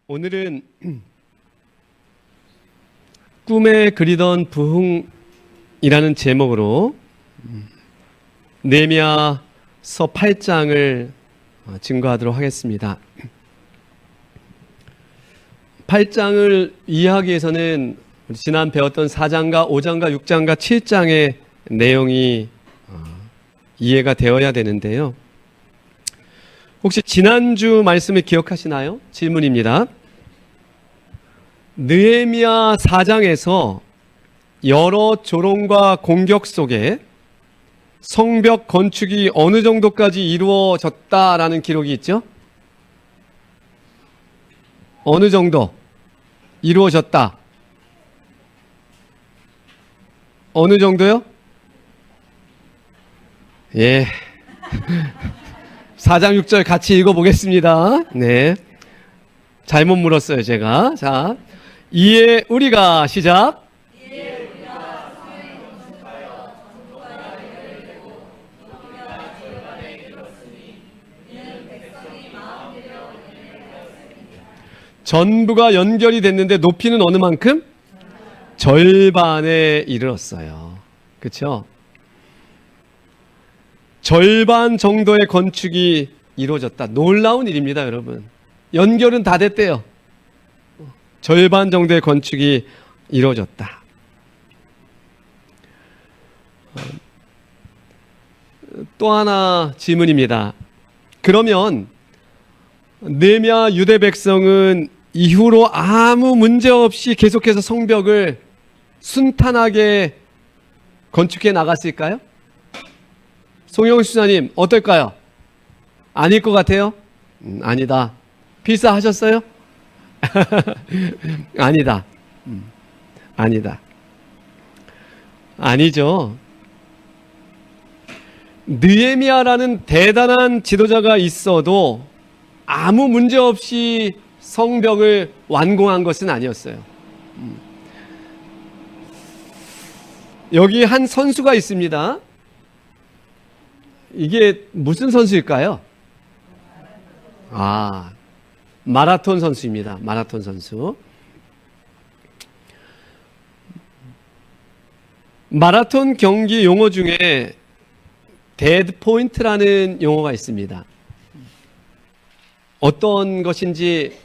오늘은 꿈에 그리던 부흥이라는 제목으로 느헤미야서 8장을 증거하도록 하겠습니다. 8장을 이해하기 위해서는 지난 배웠던 4장과 5장과 6장과 7장의 내용이 이해가 되어야 되는데요. 혹시 지난주 말씀을 기억하시나요? 질문입니다. 느헤미야 4장에서 여러 조롱과 공격 속에 성벽 건축이 어느 정도까지 이루어졌다라는 기록이 있죠? 어느 정도 이루어졌다. 어느 정도요? 예. 4장 6절 같이 읽어보겠습니다. 네. 잘못 물었어요, 제가. 자, 이에 우리가 시작. 전부가 연결이 됐는데 높이는 어느 만큼? 절반에 이르렀어요. 그렇죠? 절반 정도의 건축이 이루어졌다. 놀라운 일입니다, 여러분. 연결은 다 됐대요. 절반 정도의 건축이 이루어졌다. 또 하나 질문입니다. 그러면 느헤미야 유대 백성은 이후로 아무 문제 없이 계속해서 성벽을 순탄하게 건축해 나갔을까요? 송영훈 수사님 어떨까요? 아닐 것 같아요? 아니다. 필사하셨어요? 아니다. 아니다. 아니죠. 느헤미야라는 대단한 지도자가 있어도 아무 문제 없이 성벽을 완공한 것은 아니었어요. 여기 한 선수가 있습니다. 이게 무슨 선수일까요? 마라톤 선수입니다. 마라톤 선수. 마라톤 경기 용어 중에 데드 포인트라는 용어가 있습니다. 어떤 것인지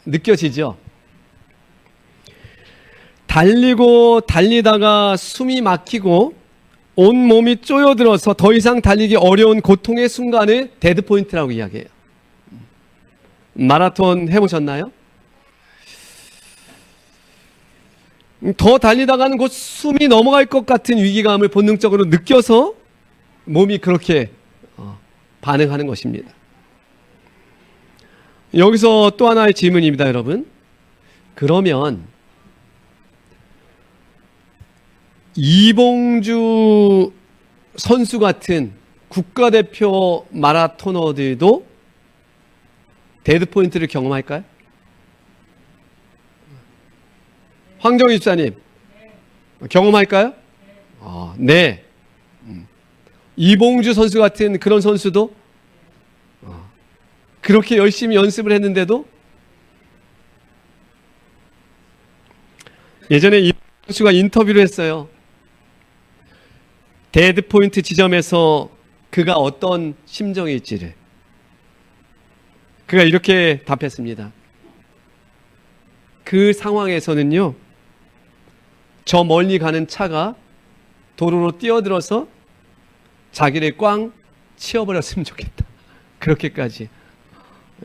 느껴지죠? 달리고 달리다가 숨이 막히고 온 몸이 쪼여들어서 더 이상 달리기 어려운 고통의 순간을 데드 포인트라고 이야기해요. 마라톤 해보셨나요? 더 달리다가는 곧 숨이 넘어갈 것 같은 위기감을 본능적으로 느껴서 몸이 그렇게 반응하는 것입니다. 여기서 또 하나의 질문입니다, 여러분. 그러면 이봉주 선수 같은 국가대표 마라토너들도 데드포인트를 경험할까요? 황정희 집사님 경험할까요? 네. 이봉주 선수 같은 그런 선수도 그렇게 열심히 연습을 했는데도 예전에 이 선수가 인터뷰를 했어요. 데드 포인트 지점에서 그가 어떤 심정일지를. 그가 이렇게 답했습니다. 그 상황에서는요, 저 멀리 가는 차가 도로로 뛰어들어서 자기를 꽝 치워버렸으면 좋겠다. 그렇게까지.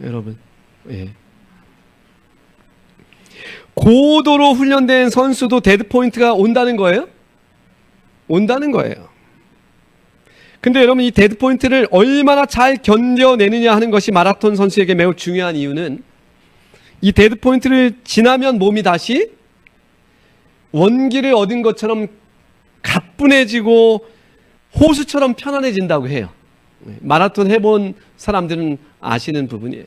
여러분, 예. 고도로 훈련된 선수도 데드 포인트가 온다는 거예요? 온다는 거예요. 근데 여러분, 이 데드 포인트를 얼마나 잘 견뎌내느냐 하는 것이 마라톤 선수에게 매우 중요한 이유는 이 데드 포인트를 지나면 몸이 다시 원기를 얻은 것처럼 가뿐해지고 호수처럼 편안해진다고 해요. 마라톤 해본 사람들은 아시는 부분이에요.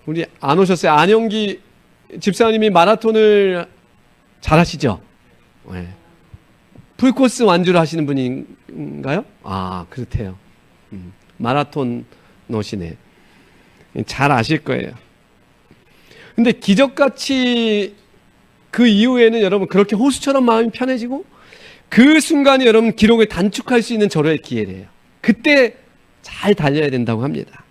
우리 안 오셨어요? 안영기 집사님이 마라톤을 잘하시죠? 네. 풀코스 완주를 하시는 분인가요? 그렇대요. 마라톤 노시네. 잘 아실 거예요. 근데 기적같이 그 이후에는 여러분 그렇게 호수처럼 마음이 편해지고 그 순간에 여러분 기록을 단축할 수 있는 절호의 기회래요. 그때 잘 달려야 된다고 합니다.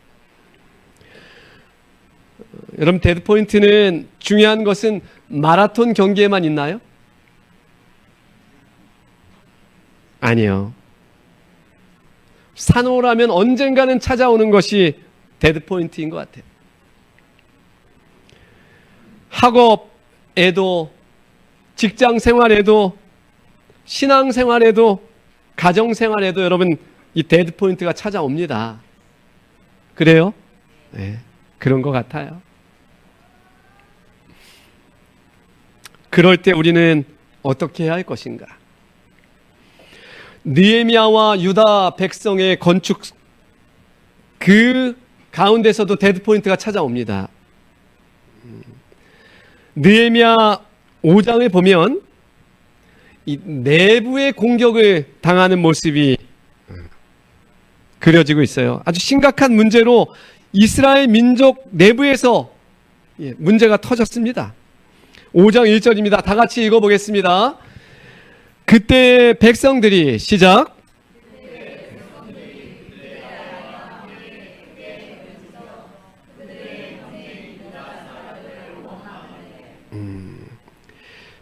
여러분 데드포인트는 중요한 것은 마라톤 경기에만 있나요? 아니요. 산호라면 언젠가는 찾아오는 것이 데드포인트인 것 같아요. 학업에도 직장 생활에도 신앙 생활에도 가정 생활에도 여러분 이 데드포인트가 찾아옵니다. 그래요? 네, 그런 것 같아요. 그럴 때 우리는 어떻게 해야 할 것인가? 느헤미야와 유다 백성의 건축 그 가운데서도 데드포인트가 찾아옵니다. 느헤미야 5장을 보면 이 내부의 공격을 당하는 모습이 그려지고 있어요. 아주 심각한 문제로 이스라엘 민족 내부에서 문제가 터졌습니다. 5장 1절입니다. 다 같이 읽어보겠습니다. 그때 백성들이 시작.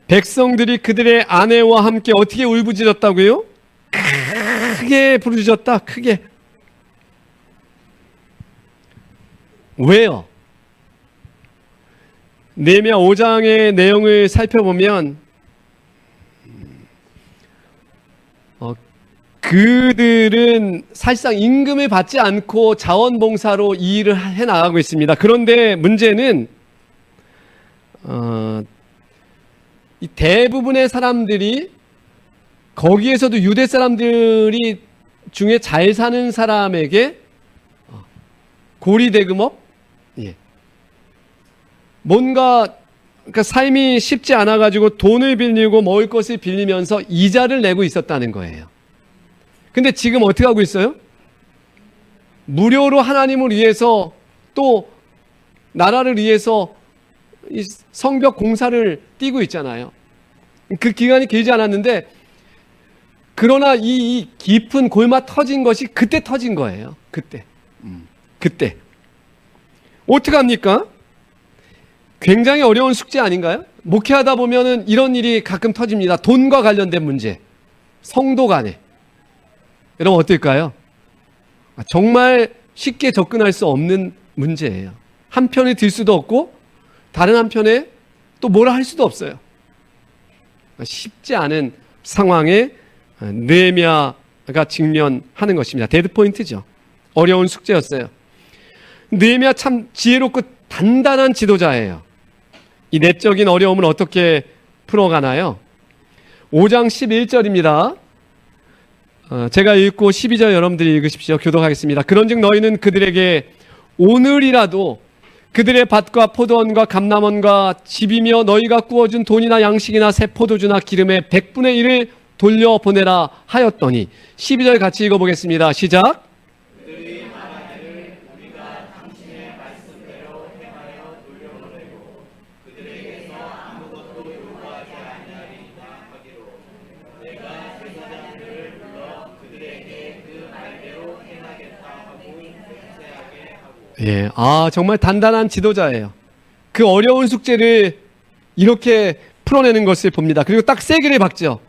백성들이 그들의 아내와 함께 어떻게 울부짖었다고요? 크게 부르짖었다. 크게. 왜요? 느헤미야 5장의 내용을 살펴보면 그들은 사실상 임금을 받지 않고 자원봉사로 이 일을 해나가고 있습니다. 그런데 문제는 이 대부분의 사람들이 거기에서도 유대 사람들이 중에 잘 사는 사람에게 고리대금업, 뭔가 그러니까 삶이 쉽지 않아 가지고 돈을 빌리고 먹을 것을 빌리면서 이자를 내고 있었다는 거예요. 근데 지금 어떻게 하고 있어요? 무료로 하나님을 위해서 또 나라를 위해서 이 성벽 공사를 띄고 있잖아요. 그 기간이 길지 않았는데 그러나 이 깊은 골마 터진 것이 그때 터진 거예요. 그때. 어떻게 합니까? 굉장히 어려운 숙제 아닌가요? 목회하다 보면은 이런 일이 가끔 터집니다. 돈과 관련된 문제, 성도 간에. 여러분 어떨까요? 정말 쉽게 접근할 수 없는 문제예요. 한편에 들 수도 없고 다른 한편에 또 뭐라 할 수도 없어요. 쉽지 않은 상황에 느헤미야가 직면하는 것입니다. 데드포인트죠. 어려운 숙제였어요. 느헤미야 참 지혜롭고 단단한 지도자예요. 이 내적인 어려움을 어떻게 풀어가나요? 5장 11절입니다. 제가 읽고 12절 여러분들이 읽으십시오. 교독하겠습니다. 그런즉 너희는 그들에게 오늘이라도 그들의 밭과 포도원과 감람원과 집이며 너희가 구워준 돈이나 양식이나 새 포도주나 기름의 100분의 1을 돌려보내라 하였더니 12절 같이 읽어보겠습니다. 시작. 정말 단단한 지도자예요. 그 어려운 숙제를 이렇게 풀어내는 것을 봅니다. 그리고 딱 세 개를 박죠.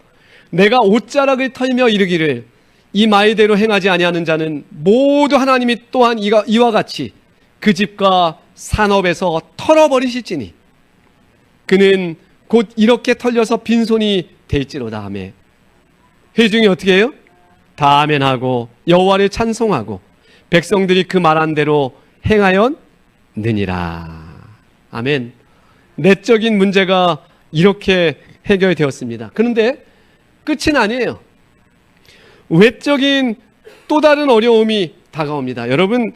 내가 옷자락을 털며 이르기를 이 말대로 행하지 아니하는 자는 모두 하나님이 또한 이와 같이 그 집과 산업에서 털어버리실지니 그는 곧 이렇게 털려서 빈손이 될지로다 하며 회중이 어떻게 해요? 다 아멘하고 여호와를 찬송하고 백성들이 그 말한 대로 행하였느니라. 아멘. 내적인 문제가 이렇게 해결되었습니다. 그런데 끝은 아니에요. 외적인 또 다른 어려움이 다가옵니다. 여러분,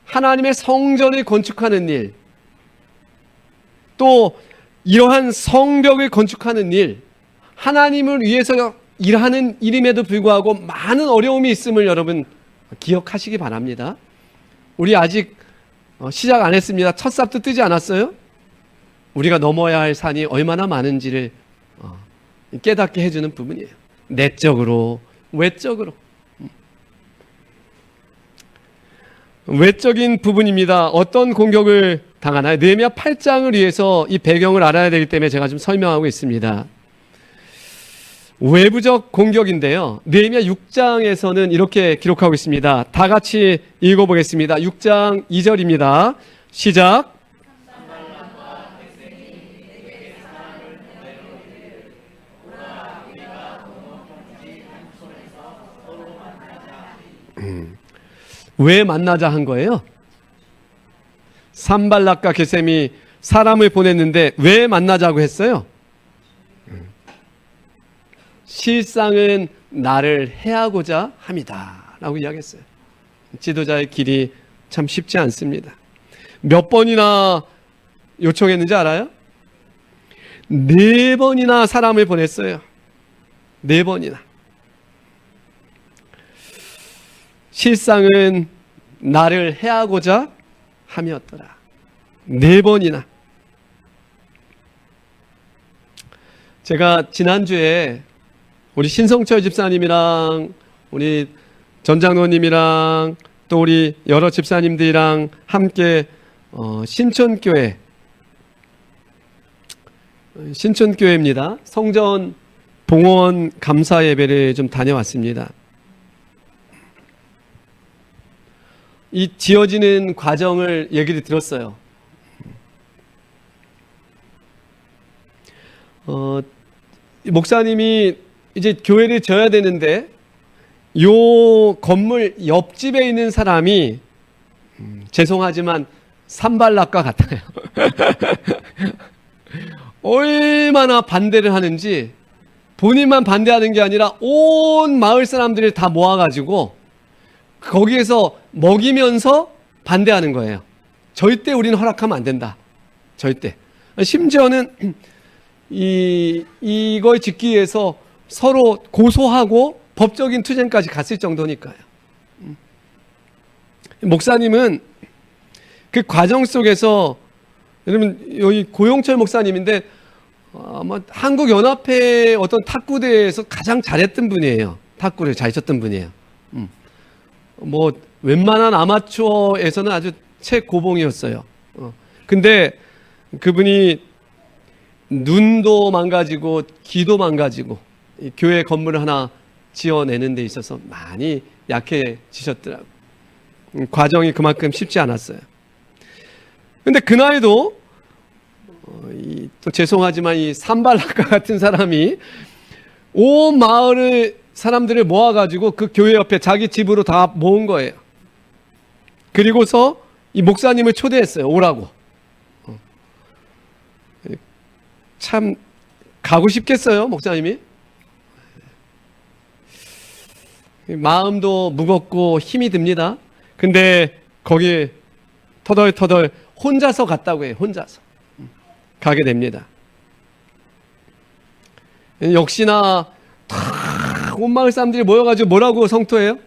하나님의 성전을 건축하는 일, 또 이러한 성벽을 건축하는 일, 하나님을 위해서 일하는 일임에도 불구하고 많은 어려움이 있음을 여러분 기억하시기 바랍니다. 우리 아직 시작 안 했습니다. 첫 삽도 뜨지 않았어요? 우리가 넘어야 할 산이 얼마나 많은지를 깨닫게 해주는 부분이에요. 내적으로, 외적으로. 외적인 부분입니다. 어떤 공격을 당하나요? 느헤미야 8장을 위해서 이 배경을 알아야 되기 때문에 제가 좀 설명하고 있습니다. 외부적 공격인데요. 느헤미야 6장에서는 이렇게 기록하고 있습니다. 다 같이 읽어보겠습니다. 6장 2절입니다. 시작. 왜 만나자 한 거예요? 산발락과 게셈이 사람을 보냈는데 왜 만나자고 했어요? 실상은 나를 해하고자 함이다 라고 이야기했어요. 지도자의 길이 참 쉽지 않습니다. 몇 번이나 요청했는지 알아요? 4번이나 사람을 보냈어요. 4번이나. 실상은 나를 해하고자 함이었더라. 4번이나. 제가 지난주에 우리 신성철 집사님이랑 우리 전장로님이랑 또 우리 여러 집사님들이랑 함께 신촌교회입니다. 성전 봉헌 감사 예배를 좀 다녀왔습니다. 이 지어지는 과정을 얘기를 들었어요. 목사님이 이제 교회를 져야 되는데 요 건물 옆집에 있는 사람이 죄송하지만 산발락과 같아요. 얼마나 반대를 하는지 본인만 반대하는 게 아니라 온 마을 사람들을 다 모아가지고 거기에서 먹이면서 반대하는 거예요. 절대 우리는 허락하면 안 된다. 절대. 심지어는 이걸 짓기 위해서 서로 고소하고 법적인 투쟁까지 갔을 정도니까요. 목사님은 그 과정 속에서, 여러분 여기 고용철 목사님인데 아마 한국연합회 어떤 탁구대회에서 가장 잘했던 분이에요. 탁구를 잘 쳤던 분이에요. 뭐 웬만한 아마추어에서는 아주 최고봉이었어요. 근데 그분이 눈도 망가지고 귀도 망가지고 이 교회 건물을 하나 지어내는 데 있어서 많이 약해지셨더라고요. 과정이 그만큼 쉽지 않았어요. 근데 그날도 또 죄송하지만 이 산발락과 같은 사람이 온 마을의 사람들을 모아가지고 그 교회 옆에 자기 집으로 다 모은 거예요. 그리고서 이 목사님을 초대했어요. 오라고. 참 가고 싶겠어요, 목사님이? 마음도 무겁고 힘이 듭니다. 근데 거기 터덜터덜 혼자서 갔다고 해요. 혼자서 가게 됩니다. 역시나 온 마을 사람들이 모여가지고 뭐라고 성토해요?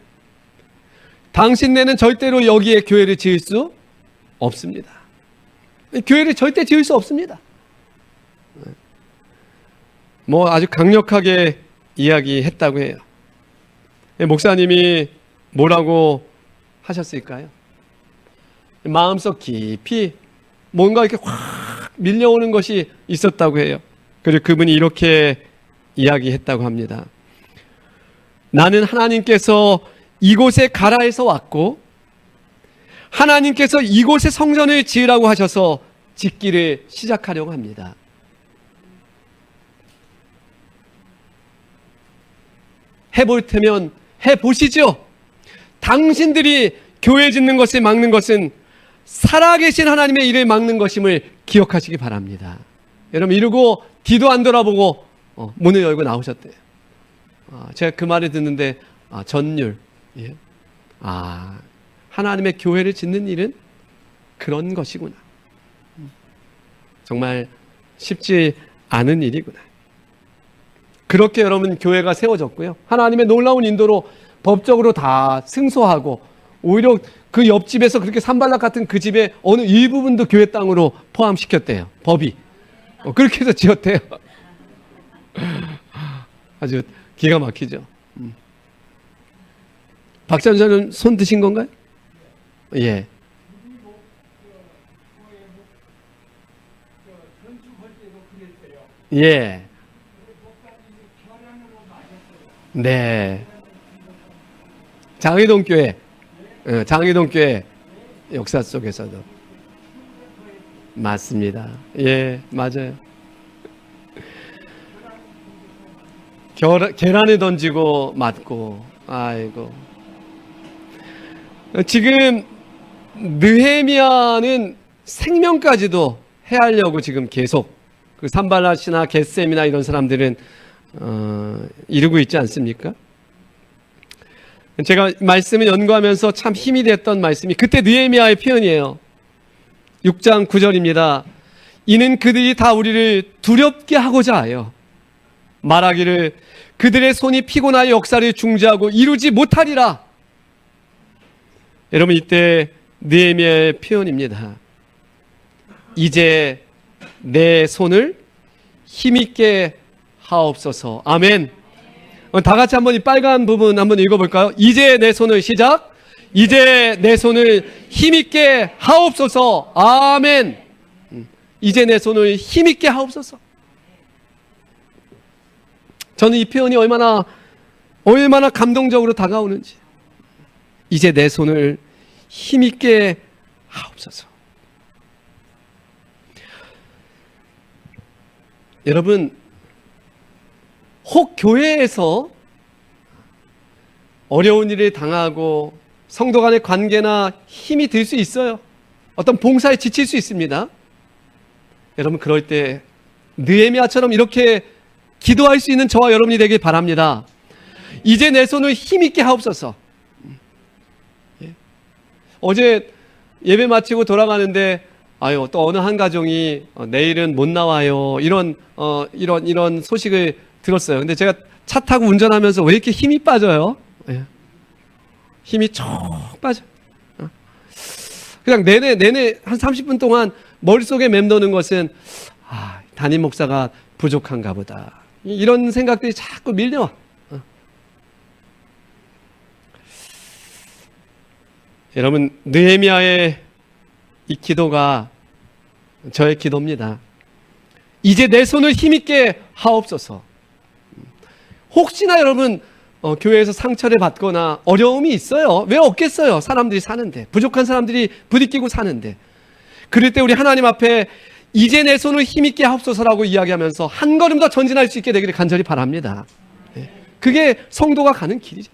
당신네는 절대로 여기에 교회를 지을 수 없습니다. 교회를 절대 지을 수 없습니다. 뭐 아주 강력하게 이야기했다고 해요. 목사님이 뭐라고 하셨을까요? 마음속 깊이 뭔가 이렇게 확 밀려오는 것이 있었다고 해요. 그리고 그분이 이렇게 이야기했다고 합니다. 나는 하나님께서 이곳에 가라 해서 왔고 하나님께서 이곳에 성전을 지으라고 하셔서 짓기를 시작하려고 합니다. 해볼 테면 해보시죠. 당신들이 교회 짓는 것을 막는 것은 살아계신 하나님의 일을 막는 것임을 기억하시기 바랍니다. 여러분 이러고 뒤도 안 돌아보고 문을 열고 나오셨대요. 제가 그 말을 듣는데 전율. 예. 하나님의 교회를 짓는 일은 그런 것이구나. 정말 쉽지 않은 일이구나. 그렇게 여러분 교회가 세워졌고요. 하나님의 놀라운 인도로 법적으로 다 승소하고 오히려 그 옆집에서 그렇게 산발락 같은 그 집의 어느 일부분도 교회 땅으로 포함시켰대요. 법이. 그렇게 해서 지었대요. 아주 기가 막히죠. 박찬자는 손 드신 건가요? 예. 예. 네. 장의동 교회. 장의동 교회 역사 속에서도. 맞습니다. 예, 맞아요. 계란을 던지고 맞고, 아이고. 지금 느헤미야는 생명까지도 해하려고 지금 계속 그 산발랏이나 겟셈이나 이런 사람들은 이루고 있지 않습니까? 제가 말씀을 연구하면서 참 힘이 됐던 말씀이 그때 느헤미야의 표현이에요. 6장 9절입니다. 이는 그들이 다 우리를 두렵게 하고자 하여 말하기를 그들의 손이 피곤하여 역사를 중지하고 이루지 못하리라. 여러분, 이때 느헤미야의 표현입니다. 이제 내 손을 힘있게 하옵소서. 아멘. 다 같이 한번 이 빨간 부분 한번 읽어볼까요? 이제 내 손을 시작. 이제 내 손을 힘있게 하옵소서. 아멘. 이제 내 손을 힘있게 하옵소서. 저는 이 표현이 얼마나 감동적으로 다가오는지. 이제 내 손을 힘있게 하옵소서. 여러분, 혹 교회에서 어려운 일을 당하고 성도 간의 관계나 힘이 들 수 있어요. 어떤 봉사에 지칠 수 있습니다. 여러분, 그럴 때 느헤미야처럼 이렇게 기도할 수 있는 저와 여러분이 되길 바랍니다. 이제 내 손을 힘있게 하옵소서. 어제 예배 마치고 돌아가는데 또 어느 한 가정이 내일은 못 나와요. 이런 소식을 들었어요. 근데 제가 차 타고 운전하면서 왜 이렇게 힘이 빠져요? 힘이 쭉 빠져. 그냥 내내 한 30분 동안 머릿속에 맴도는 것은 담임 목사가 부족한가 보다. 이런 생각들이 자꾸 밀려와. 여러분, 느헤미야의 이 기도가 저의 기도입니다. 이제 내 손을 힘있게 하옵소서. 혹시나 여러분 교회에서 상처를 받거나 어려움이 있어요. 왜 없겠어요? 사람들이 사는데, 부족한 사람들이 부딪히고 사는데, 그럴 때 우리 하나님 앞에 이제 내 손을 힘있게 하옵소서라고 이야기하면서 한 걸음 더 전진할 수 있게 되기를 간절히 바랍니다. 그게 성도가 가는 길이죠.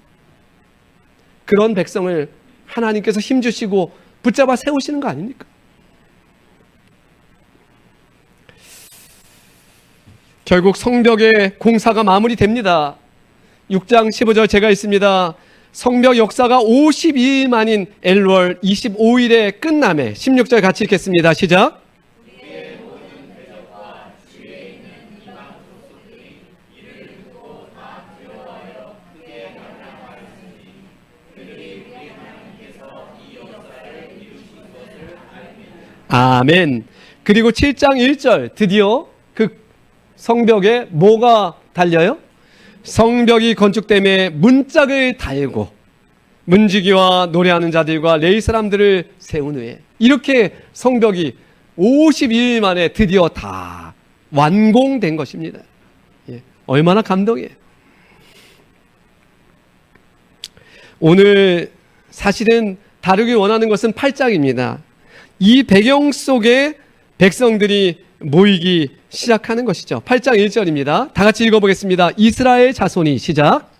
그런 백성을 하나님께서 힘주시고 붙잡아 세우시는 거 아닙니까? 결국 성벽의 공사가 마무리됩니다. 6장 15절 제가 있습니다. 성벽 역사가 52일 만인 엘월 25일에 끝남에 16절 같이 읽겠습니다. 시작. 아멘. 그리고 7장 1절 드디어 그 성벽에 뭐가 달려요? 성벽이 건축됨에 문짝을 달고 문지기와 노래하는 자들과 레위 사람들을 세운 후에 이렇게 성벽이 52일 만에 드디어 다 완공된 것입니다. 얼마나 감동이에요. 오늘 사실은 다루기 원하는 것은 8장입니다. 이 배경 속에 백성들이 모이기 시작하는 것이죠. 8장 1절입니다. 다 같이 읽어보겠습니다. 이스라엘 자손이 시작.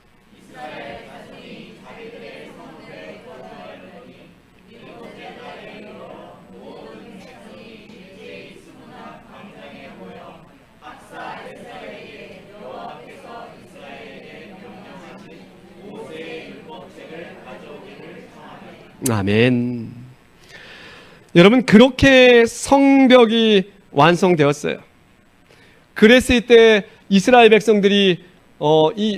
아멘. 여러분, 그렇게 성벽이 완성되었어요. 그랬을 때 이스라엘 백성들이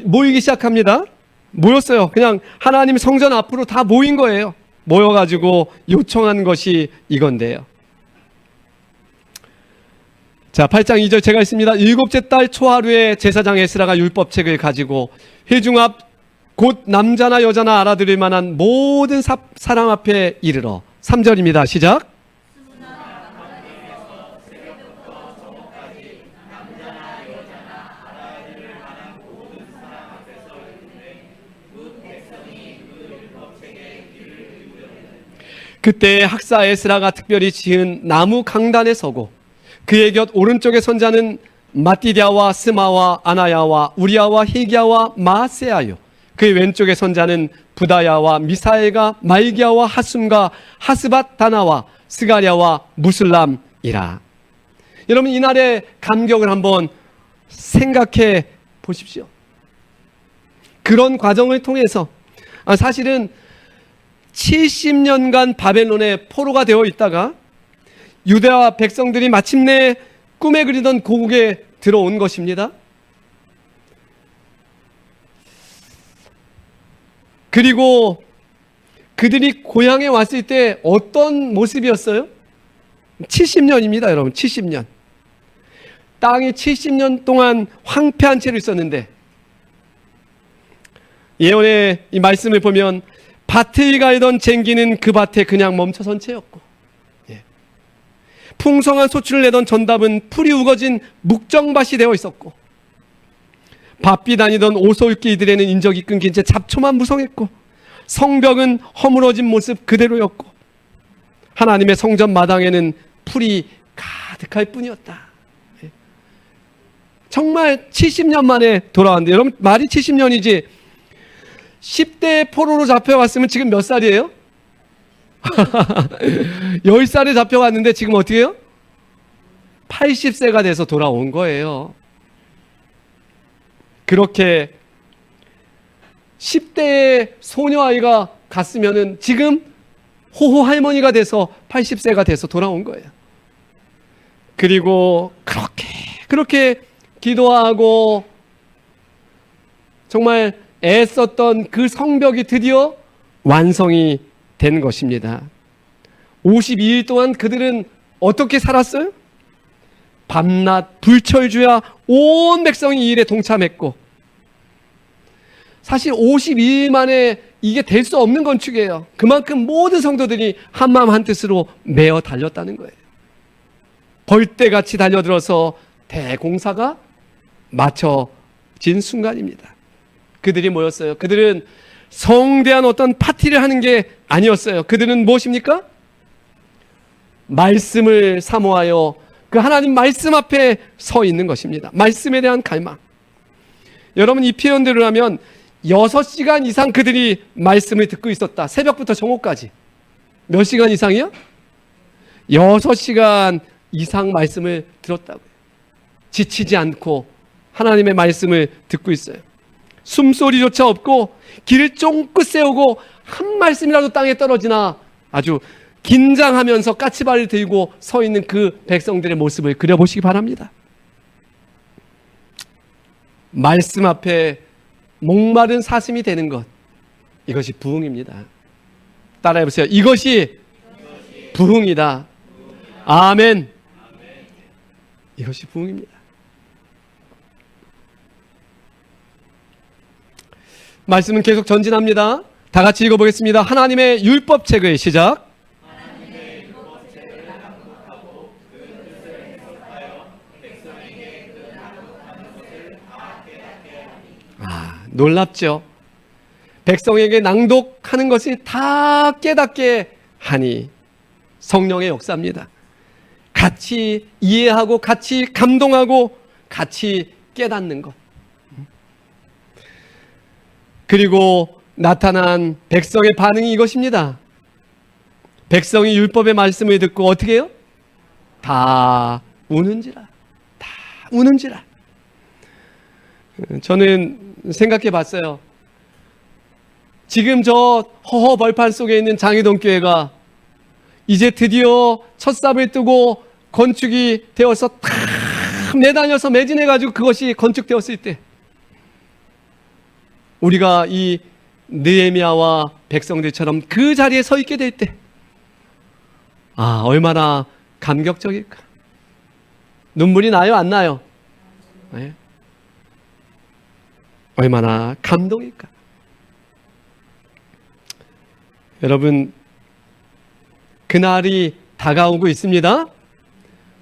모이기 시작합니다. 모였어요. 그냥 하나님 성전 앞으로 다 모인 거예요. 모여가지고 요청한 것이 이건데요. 자, 8장 2절 제가 있습니다. 일곱째 달 초하루에 제사장 에스라가 율법책을 가지고 회중 앞 곧 남자나 여자나 알아들을 만한 모든 사람 앞에 이르러 3절입니다. 시작. 그때 학사 에스라가 특별히 지은 나무 강단에 서고 그의 곁 오른쪽에 선 자는 마띠디아와 스마와 아나야와 우리야와 히기야와 마세아요. 그의 왼쪽에 선 자는 부다야와 미사엘과 말기야와 하숨과 하스밧 다나와 스가랴와 무슬람이라. 여러분, 이날의 감격을 한번 생각해 보십시오. 그런 과정을 통해서 사실은 70년간 바벨론의 포로가 되어 있다가 유대와 백성들이 마침내 꿈에 그리던 고국에 들어온 것입니다. 그리고 그들이 고향에 왔을 때 어떤 모습이었어요? 70년입니다, 여러분. 70년. 땅이 70년 동안 황폐한 채로 있었는데 예언의 이 말씀을 보면 밭을 갈던 쟁기는 그 밭에 그냥 멈춰선 채였고, 풍성한 소출을 내던 전답은 풀이 우거진 묵정밭이 되어 있었고, 바삐 다니던 오솔길들에는 인적이 끊긴 채 잡초만 무성했고, 성벽은 허물어진 모습 그대로였고, 하나님의 성전 마당에는 풀이 가득할 뿐이었다. 정말 70년 만에 돌아왔는데, 여러분 말이 70년이지 10대 포로로 잡혀갔으면 지금 몇 살이에요? 10살에 잡혀갔는데 지금 어떻게 해요? 80세가 돼서 돌아온 거예요. 그렇게 10대의 소녀아이가 갔으면은 지금 호호 할머니가 돼서 80세가 돼서 돌아온 거예요. 그리고 그렇게 기도하고 정말 애썼던 그 성벽이 드디어 완성이 된 것입니다. 52일 동안 그들은 어떻게 살았어요? 밤낮 불철주야 온 백성이 이 일에 동참했고, 사실 52일 만에 이게 될 수 없는 건축이에요. 그만큼 모든 성도들이 한마음 한뜻으로 메어 달렸다는 거예요. 벌떼같이 달려들어서 대공사가 마쳐진 순간입니다. 그들이 뭐였어요? 그들은 성대한 어떤 파티를 하는 게 아니었어요. 그들은 무엇입니까? 말씀을 사모하여 그 하나님 말씀 앞에 서 있는 것입니다. 말씀에 대한 갈망. 여러분, 이 표현대로 하면 6시간 이상 그들이 말씀을 듣고 있었다. 새벽부터 정오까지. 몇 시간 이상이요? 6시간 이상 말씀을 들었다고요. 지치지 않고 하나님의 말씀을 듣고 있어요. 숨소리조차 없고 길을 쫑긋 세우고 한 말씀이라도 땅에 떨어지나 아주 긴장하면서 까치발을 들고 서 있는 그 백성들의 모습을 그려보시기 바랍니다. 말씀 앞에 목마른 사슴이 되는 것, 이것이 부흥입니다. 따라해보세요. 이것이 부흥이다. 아멘. 이것이 부흥입니다. 말씀은 계속 전진합니다. 다 같이 읽어보겠습니다. 하나님의 율법책을 시작. 놀랍죠? 백성에게 낭독하는 것이 다 깨닫게 하니 성령의 역사입니다. 같이 이해하고 같이 감동하고 같이 깨닫는 것. 그리고 나타난 백성의 반응이 이것입니다. 백성이 율법의 말씀을 듣고 어떻게 해요? 다 우는지라. 다 우는지라. 저는 생각해 봤어요. 지금 저 허허 벌판 속에 있는 장희동 교회가 이제 드디어 첫 삽을 뜨고 건축이 되어서 다 매다녀서 매진해가지고 그것이 건축되었을 때, 우리가 이 느헤미야와 백성들처럼 그 자리에 서 있게 될 때, 아, 얼마나 감격적일까. 눈물이 나요, 안 나요? 네. 얼마나 감동일까. 여러분, 그날이 다가오고 있습니다.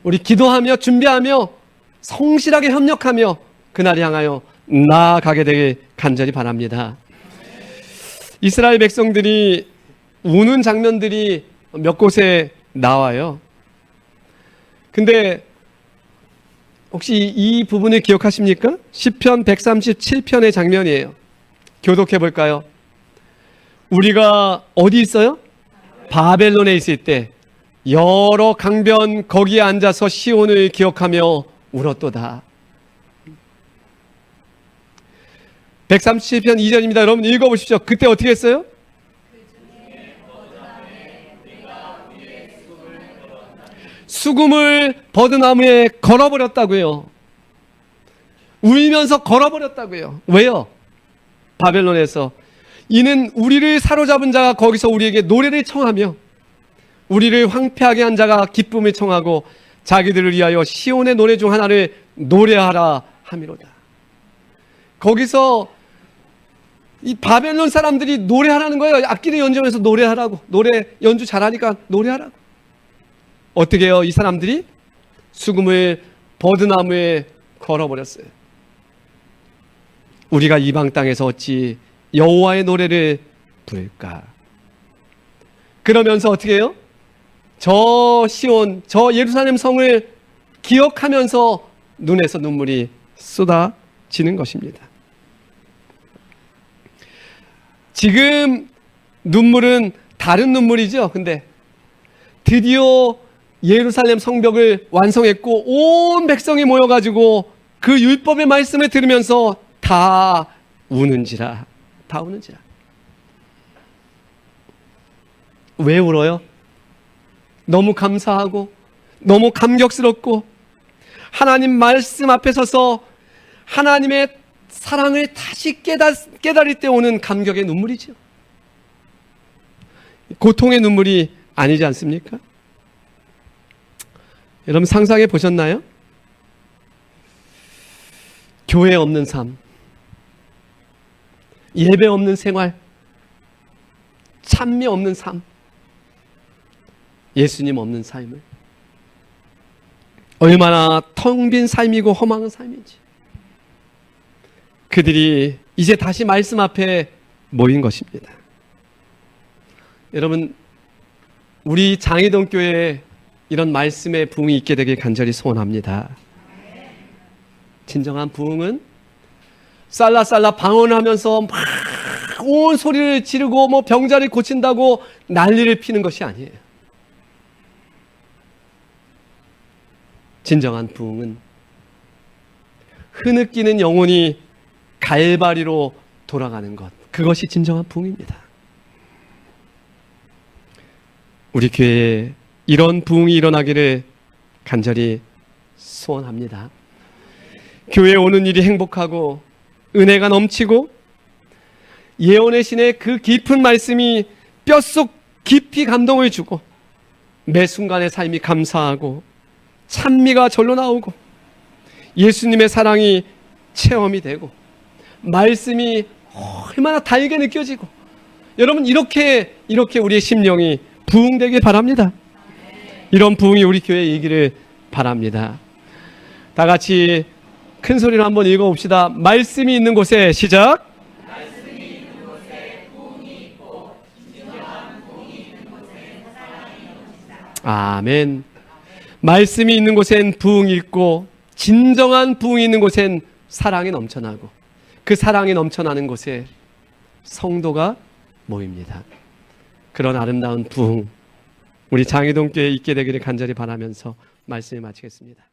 우리 기도하며 준비하며 성실하게 협력하며 그날 향하여 나아가게 되길 간절히 바랍니다. 이스라엘 백성들이 우는 장면들이 몇 곳에 나와요. 근데 혹시 이 부분을 기억하십니까? 시편 137편의 장면이에요. 교독해 볼까요? 우리가 어디 있어요? 바벨론에 있을 때 여러 강변 거기에 앉아서 시온을 기억하며 울었도다. 137편 2절입니다. 여러분 읽어보십시오. 그때 어떻게 했어요? 수금을 버드나무에 걸어버렸다고요. 울면서 걸어버렸다고요. 왜요? 바벨론에서 이는 우리를 사로잡은 자가 거기서 우리에게 노래를 청하며 우리를 황폐하게 한 자가 기쁨을 청하고 자기들을 위하여 시온의 노래 중 하나를 노래하라 함이로다. 거기서 이 바벨론 사람들이 노래하라는 거예요. 악기를 연주하면서 노래하라고. 노래 연주 잘하니까 노래하라고. 어떻게 해요? 이 사람들이 수금을 버드나무에 걸어버렸어요. 우리가 이방 땅에서 어찌 여호와의 노래를 부를까? 그러면서 어떻게 해요? 저 시온, 저 예루살렘 성을 기억하면서 눈에서 눈물이 쏟아지는 것입니다. 지금 눈물은 다른 눈물이죠. 근데 드디어 예루살렘 성벽을 완성했고 온 백성이 모여가지고 그 율법의 말씀을 들으면서 다 우는지라. 다 우는지라. 왜 울어요? 너무 감사하고 너무 감격스럽고 하나님 말씀 앞에 서서 하나님의 사랑을 다시 깨달을 때 오는 감격의 눈물이죠. 고통의 눈물이 아니지 않습니까? 여러분 상상해 보셨나요? 교회 없는 삶, 예배 없는 생활, 찬미 없는 삶, 예수님 없는 삶을 얼마나 텅 빈 삶이고 허망한 삶인지. 그들이 이제 다시 말씀 앞에 모인 것입니다. 여러분, 우리 장희동 교회에 이런 말씀의 부흥이 있게 되길 간절히 소원합니다. 진정한 부흥은 살라살라 방언하면서 막 온 소리를 지르고 뭐 병자를 고친다고 난리를 피는 것이 아니에요. 진정한 부흥은 흐느끼는 영혼이 갈바리로 돌아가는 것, 그것이 진정한 부흥입니다. 우리 교회에 이런 부흥이 일어나기를 간절히 소원합니다. 교회에 오는 일이 행복하고 은혜가 넘치고 예언의 신의 그 깊은 말씀이 뼛속 깊이 감동을 주고 매 순간의 삶이 감사하고 찬미가 절로 나오고 예수님의 사랑이 체험이 되고 말씀이 얼마나 달게 느껴지고, 여러분 이렇게 우리의 심령이 부흥되길 바랍니다. 이런 부흥이 우리 교회에 이기를 바랍니다. 다 같이 큰 소리로 한번 읽어봅시다. 말씀이 있는 곳에 시작. 말씀이 있는 곳에 부흥이 있고 진정한 부흥이 있는 곳에 사랑이 넘친다. 아멘. 말씀이 있는 곳엔 부흥이 있고 진정한 부흥이 있는 곳엔 사랑이 넘쳐나고 그 사랑이 넘쳐나는 곳에 성도가 모입니다. 그런 아름다운 부흥 우리 장희동 교회에 있게 되기를 간절히 바라면서 말씀을 마치겠습니다.